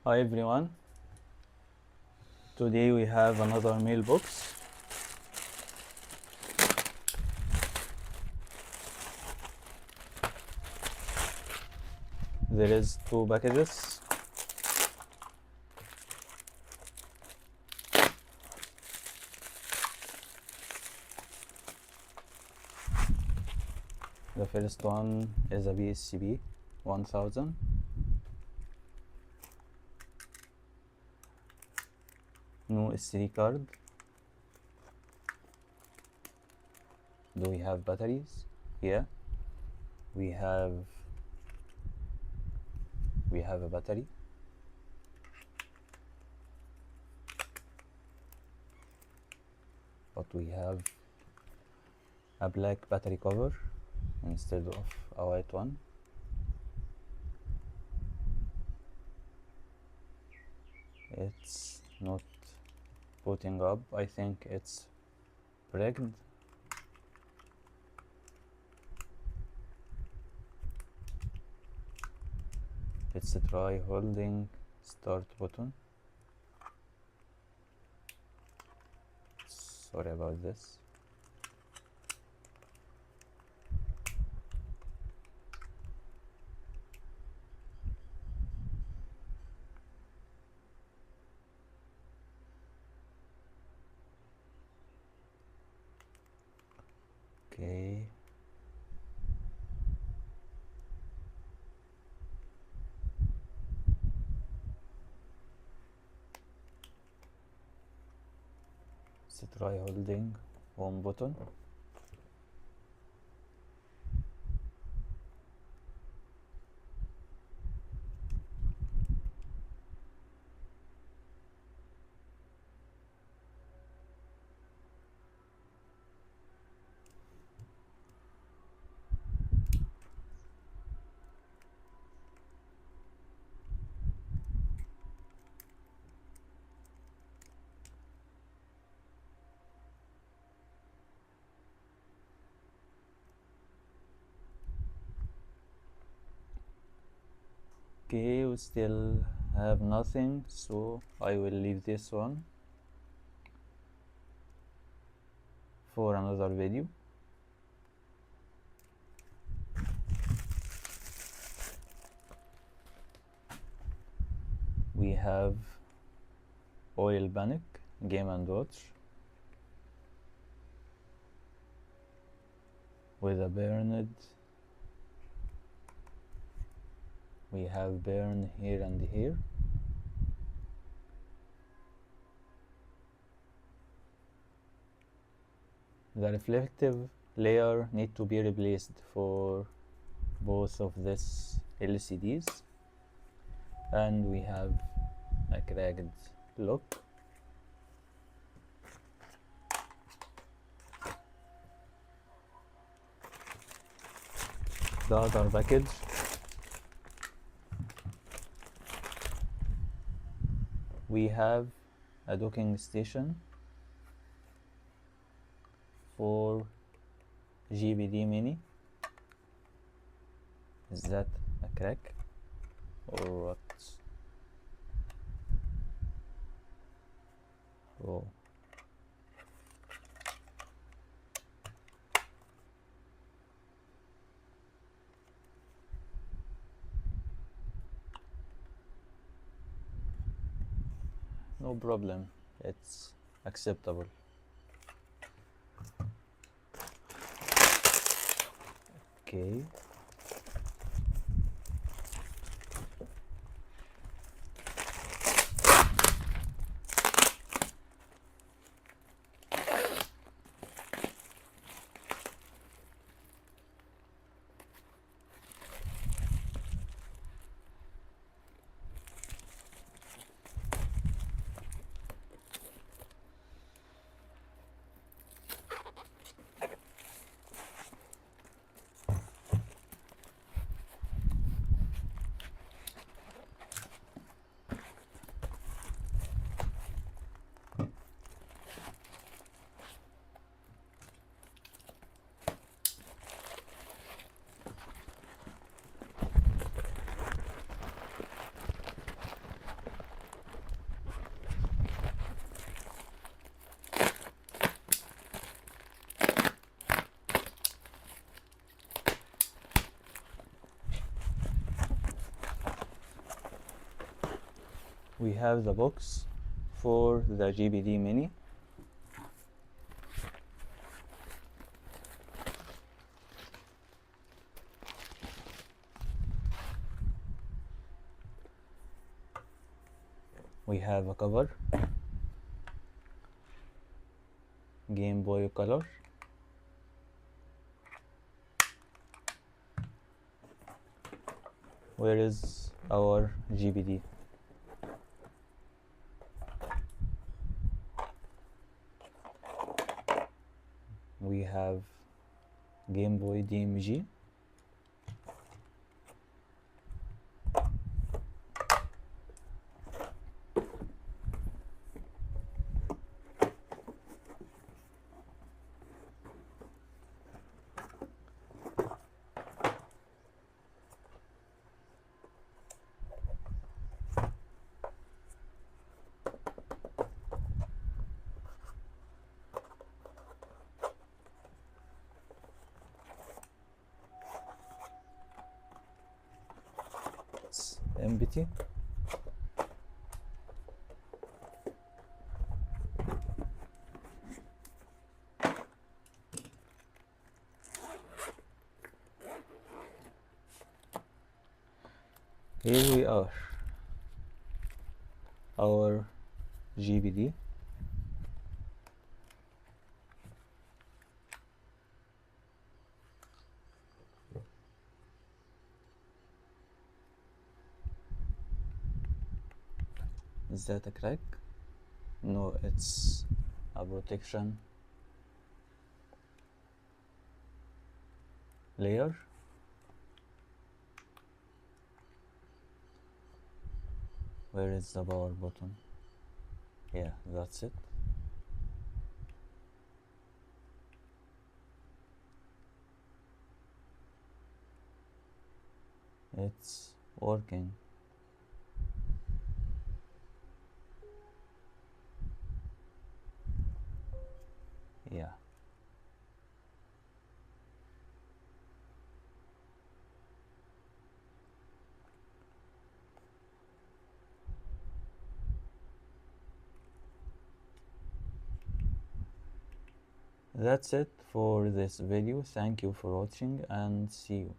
Hi everyone, today we have another mailbox. There is 2 packages. The first one is a PSP 1000. No SD card. Do we have batteries? Yeah, we have a battery. But we have a black battery cover instead of a white one. It's not booting up. I think it's bricked. Let's try holding start button. Sorry about this. Okay. Let's try holding home button. Okay, we still have nothing, so I will leave this one for another video. We have Oil Panic, Game and Watch with a burned. We have burn here and here. The reflective layer need to be replaced for both of these LCDs, and we have a cracked lock. The other package we have a docking station for GPP Mini. Is that a crack or what? Oh, no problem, it's acceptable. Okay, we have the box for the GPD Mini. We have a cover, Game Boy Color, where is our GPD? We have Game Boy DMG, it's empty. Here we are, our GPD. Is that a crack? No, it's a protection layer. Where is the power button? Yeah, that's it. It's working. Yeah. That's it for this video. Thank you for watching and see you.